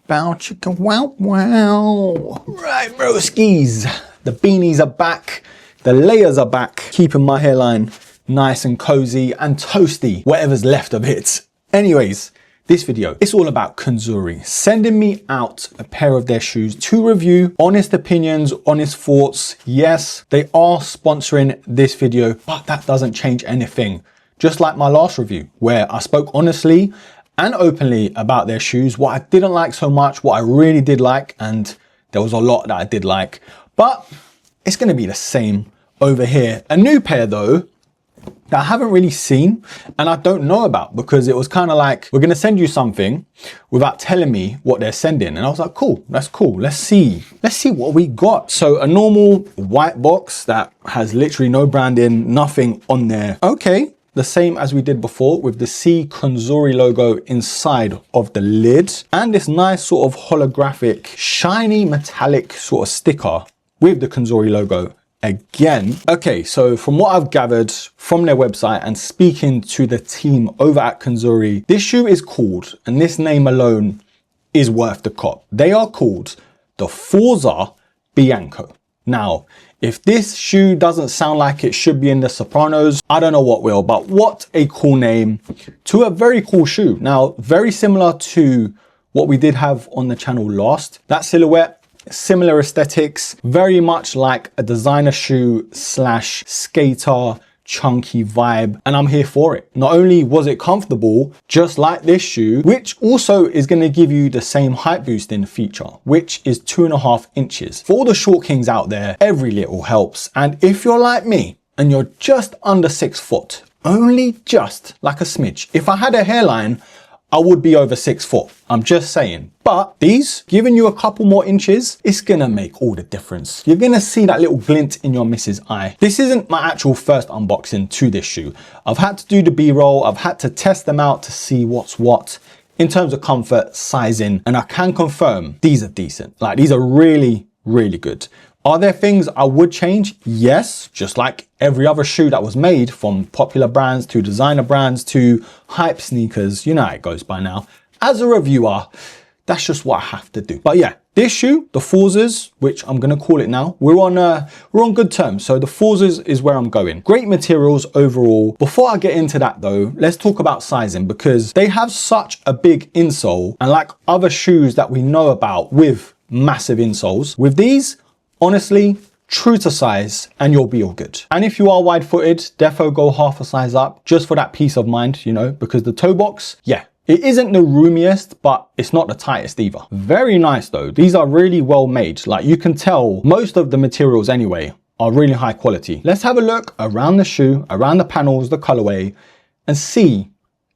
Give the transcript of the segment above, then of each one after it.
bow chicka wow wow. Right, broskies, the beanies are back, the layers are back, keeping my hairline nice and cozy and toasty, whatever's left of it. Anyways, this video, it's all about Conzuri sending me out a pair of their shoes to review. Honest opinions, honest thoughts. Yes, they are sponsoring this video, but that doesn't change anything. Just like my last review, where I spoke honestly and openly about their shoes, what I didn't like so much, what I really did like, and there was a lot that I did like, but it's gonna be the same over here. A new pair though, that I haven't really seen and I don't know about, because it was kind of like, we're going to send you something without telling me what they're sending. And I was like, cool, that's cool. Let's see what we got. So a normal white box that has literally no branding, nothing on there. Okay, the same as we did before with the C Conzuri logo inside of the lid and this nice sort of holographic, shiny metallic sort of sticker with the Conzuri logo again. Okay, so from what I've gathered from their website and speaking to the team over at Conzuri, this shoe is called, and this name alone is worth the cop. They are called the Forza Bianco. Now, if this shoe doesn't sound like it should be in The Sopranos, I don't know what will, but what a cool name to a very cool shoe. Now, very similar to what we did have on the channel last. That silhouette, similar aesthetics, very much like a designer shoe slash skater chunky vibe, and I'm here for it. Not only was it comfortable, just like this shoe, which also is going to give you the same height boosting feature, which is 2.5 inches. For all the short kings out there, every little helps. And if you're like me and you're just under 6 foot, only just like a smidge, if I had a hairline, I would be over 6 foot. I'm just saying. But these, giving you a couple more inches, it's gonna make all the difference. You're gonna see that little glint in your missus' eye. This isn't my actual first unboxing to this shoe. I've had to do the B-roll. I've had to test them out to see what's what in terms of comfort, sizing, and I can confirm these are decent. Like, these are really, really good. Are there things I would change? Yes, just like every other shoe that was made, from popular brands to designer brands to hype sneakers. You know how it goes by now. As a reviewer, that's just what I have to do. But yeah, this shoe, the Forzas, which I'm gonna call it now, we're on good terms. So the Forzas is where I'm going. Great materials overall. Before I get into that though, let's talk about sizing, because they have such a big insole, and like other shoes that we know about with massive insoles, with these, honestly, true to size and you'll be all good. And if you are wide footed, defo go half a size up just for that peace of mind, you know, because the toe box, yeah, it isn't the roomiest, but it's not the tightest either. Very nice though. These are really well made. Like, you can tell most of the materials anyway are really high quality. Let's have a look around the shoe, around the panels, the colorway, and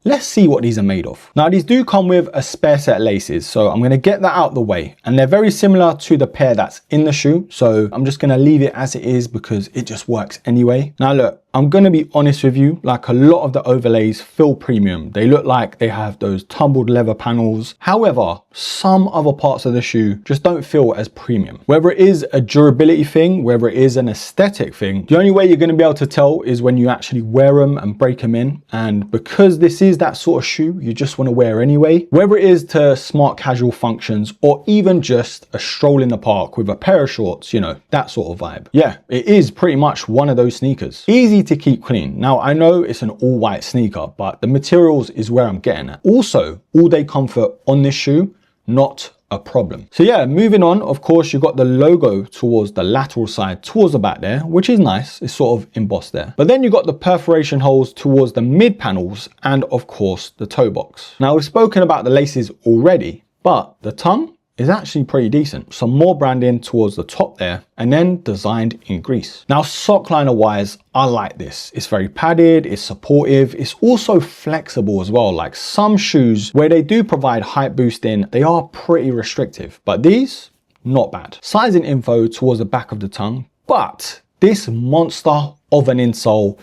let's see what these are made of. Now, these do come with a spare set of laces, so I'm gonna get that out the way. And they're very similar to the pair that's in the shoe, so I'm just gonna leave it as it is because it just works anyway. Now look, I'm gonna be honest with you, like, a lot of the overlays feel premium. They look like they have those tumbled leather panels. However, some other parts of the shoe just don't feel as premium. Whether it is a durability thing, whether it is an aesthetic thing, the only way you're gonna be able to tell is when you actually wear them and break them in. And because this is that sort of shoe you just wanna wear anyway, whether it is to smart casual functions or even just a stroll in the park with a pair of shorts, you know, that sort of vibe. Yeah, it is pretty much one of those sneakers. Easy to keep clean. Now, I know it's an all white sneaker, but the materials is where I'm getting at. Also, all day comfort on this shoe, not a problem. So yeah, moving on, of course, you've got the logo towards the lateral side, towards the back there, which is nice. It's sort of embossed there. But then you've got the perforation holes towards the mid panels and of course the toe box. Now, we've spoken about the laces already, but the tongue is actually pretty decent. Some more branding towards the top there, and then designed in Greece. Now, sock liner wise, I like this. It's very padded, it's supportive, it's also flexible as well. Like, some shoes where they do provide height boosting, they are pretty restrictive, but these, not bad. Sizing info towards the back of the tongue, but this monster of an insole,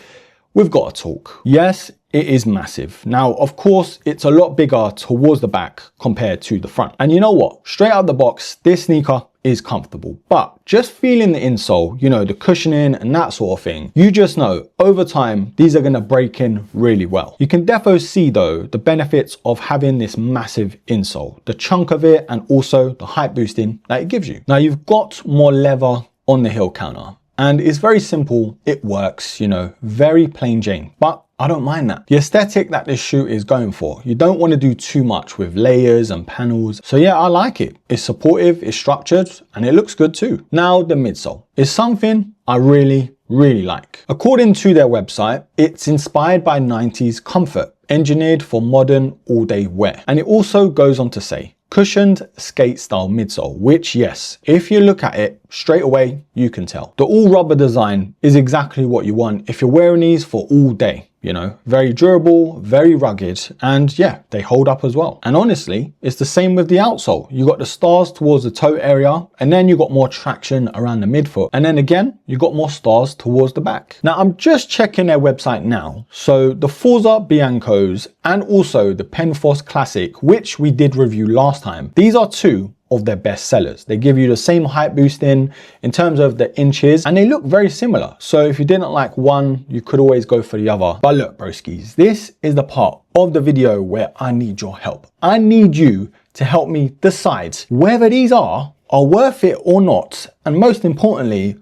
we've got to talk. Yes, it is massive. Now, of course, it's a lot bigger towards the back compared to the front. And you know what? Straight out the box, this sneaker is comfortable, but just feeling the insole, you know, the cushioning and that sort of thing, you just know over time, these are gonna break in really well. You can defo see though, the benefits of having this massive insole, the chunk of it, and also the height boosting that it gives you. Now you've got more leather on the heel counter and it's very simple. It works, you know, very plain Jane, but I don't mind that. The aesthetic that this shoe is going for, you don't want to do too much with layers and panels. So yeah, I like it. It's supportive, it's structured, and it looks good too. Now the midsole is something I really like. According to their website, it's inspired by 90s comfort, engineered for modern all-day wear. And it also goes on to say, cushioned skate style midsole, which yes, if you look at it straight away, you can tell. The all rubber design is exactly what you want if you're wearing these for all day. You know, very durable, very rugged, and yeah, they hold up as well. And honestly, it's the same with the outsole. You got the stars towards the toe area, and then you got more traction around the midfoot. And then again, you got more stars towards the back. Now, I'm just checking their website now. So the Forza Biancos and also the Penforce Classic, which we did review last time, these are two of their best sellers. They give you the same height boost in terms of the inches, and they look very similar. So if you didn't like one, you could always go for the other. But look, broskies, this is the part of the video where I need your help. I need you to help me decide whether these are worth it or not. And most importantly,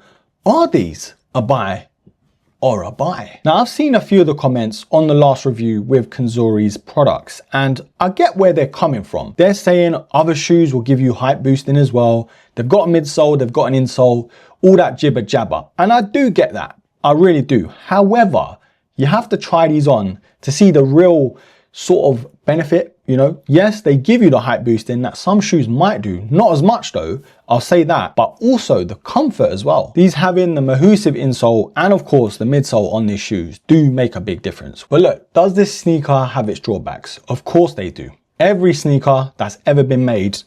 are these a buy or a buy? Now, I've seen a few of the comments on the last review with Conzuri's products, and I get where they're coming from. They're saying other shoes will give you height boosting as well. They've got a midsole, they've got an insole, all that jibber jabber. And I do get that. I really do. However, you have to try these on to see the real sort of benefit. You know, yes, they give you the height boosting that some shoes might do, not as much though, I'll say that, but also the comfort as well. These having the Mahusive insole and of course the midsole on these shoes do make a big difference. But look, does this sneaker have its drawbacks? Of course they do. Every sneaker that's ever been made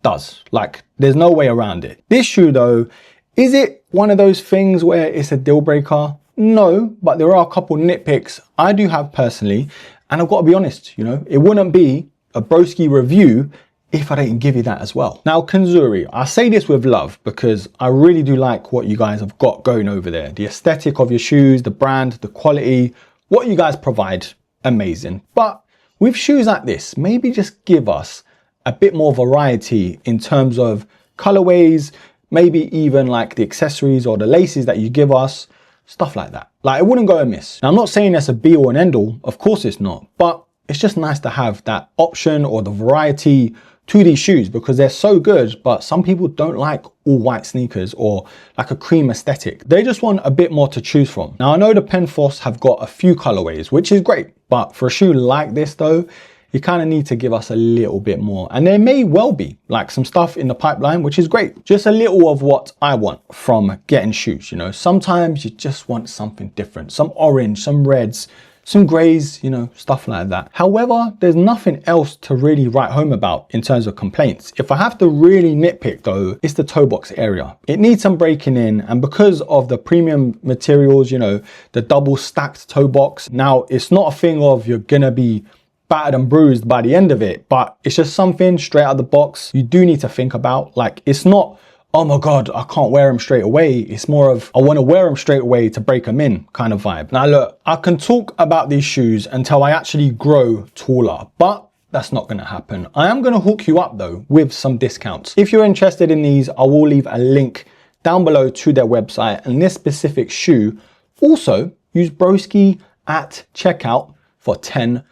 does. Like, there's no way around it. This shoe though, is it one of those things where it's a deal breaker? No, but there are a couple nitpicks I do have personally. And I've got to be honest, you know, it wouldn't be a Broski review if I didn't give you that as well. Now, Conzuri, I say this with love because I really do like what you guys have got going over there. The aesthetic of your shoes, the brand, the quality, what you guys provide, amazing. But with shoes like this, maybe just give us a bit more variety in terms of colorways, maybe even like the accessories or the laces that you give us. Stuff like that. Like, it wouldn't go amiss. Now, I'm not saying that's a be all and end all. Of course it's not. But it's just nice to have that option or the variety to these shoes because they're so good. But some people don't like all white sneakers or like a cream aesthetic. They just want a bit more to choose from. Now, I know the Penforce have got a few colorways, which is great. But for a shoe like this though, you kind of need to give us a little bit more. And there may well be like some stuff in the pipeline, which is great. Just a little of what I want from getting shoes, you know. Sometimes you just want something different, some orange, some reds, some grays, you know, stuff like that. However, there's nothing else to really write home about in terms of complaints. If I have to really nitpick though, it's the toe box area. It needs some breaking in, and because of the premium materials, you know, the double stacked toe box, now it's not a thing of you're gonna be battered and bruised by the end of it, but it's just something straight out of the box you do need to think about. Like, it's not, oh my God, I can't wear them straight away. It's more of, I want to wear them straight away to break them in kind of vibe. Now look, I can talk about these shoes until I actually grow taller, but that's not going to happen. I am going to hook you up though with some discounts. If you're interested in these, I will leave a link down below to their website and this specific shoe. Also, use Broski at checkout for 10%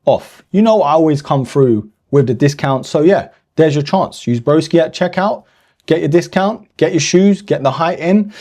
off. You know, I always come through with the discount. So yeah, there's your chance. Use Broski at checkout, get your discount, get your shoes, get the height in.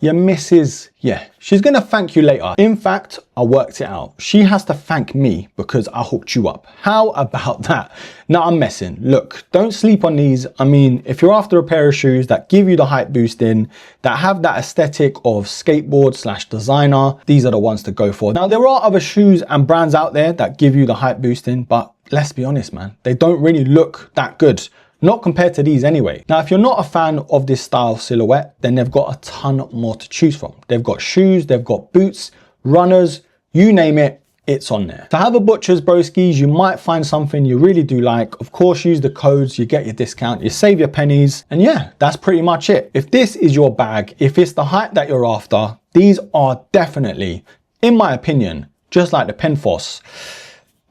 Your missus, yeah, she's gonna thank you later. In fact, I worked it out. She has to thank me because I hooked you up. How about that? Now I'm messing. Look, don't sleep on these. I mean, if you're after a pair of shoes that give you the height boost in, that have that aesthetic of skateboard / designer, these are the ones to go for. Now, there are other shoes and brands out there that give you the height boost in, but let's be honest, man, they don't really look that good. Not compared to these anyway. Now, if you're not a fan of this style silhouette, then they've got a ton more to choose from. They've got shoes, they've got boots, runners, you name it, it's on there. To have a butcher's broskies, you might find something you really do like. Of course, use the codes, you get your discount, you save your pennies, and yeah, that's pretty much it. If this is your bag, if it's the height that you're after, these are definitely, in my opinion, just like the Penfoss,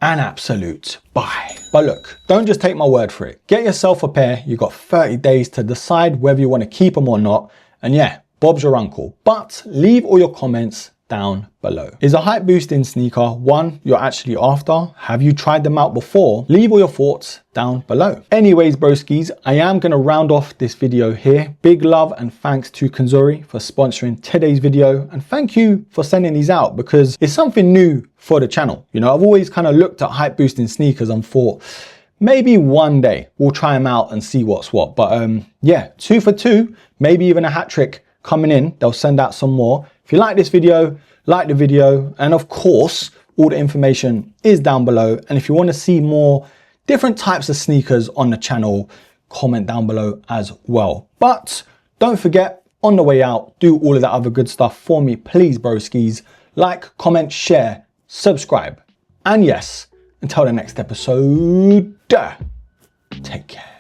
an absolute buy. But look, don't just take my word for it. Get yourself a pair. You've got 30 days to decide whether you want to keep them or not. And yeah, Bob's your uncle. But leave all your comments down below. Is a height boosting sneaker one you're actually after? Have you tried them out before? Leave all your thoughts down below. Anyways, broskies, I am going to round off this video here. Big love and thanks to Conzuri for sponsoring today's video, and thank you for sending these out because it's something new for the channel. You know, I've always kind of looked at height boosting sneakers and thought maybe one day we'll try them out and see what's what. But yeah, 2 for 2, maybe even a hat trick coming in. They'll send out some more. If you like this video, like the video, and of course, all the information is down below. And if you want to see more different types of sneakers on the channel, comment down below as well. But don't forget, on the way out, do all of that other good stuff for me, please, broskies. Like, comment, share, subscribe. And yes, until the next episode, take care.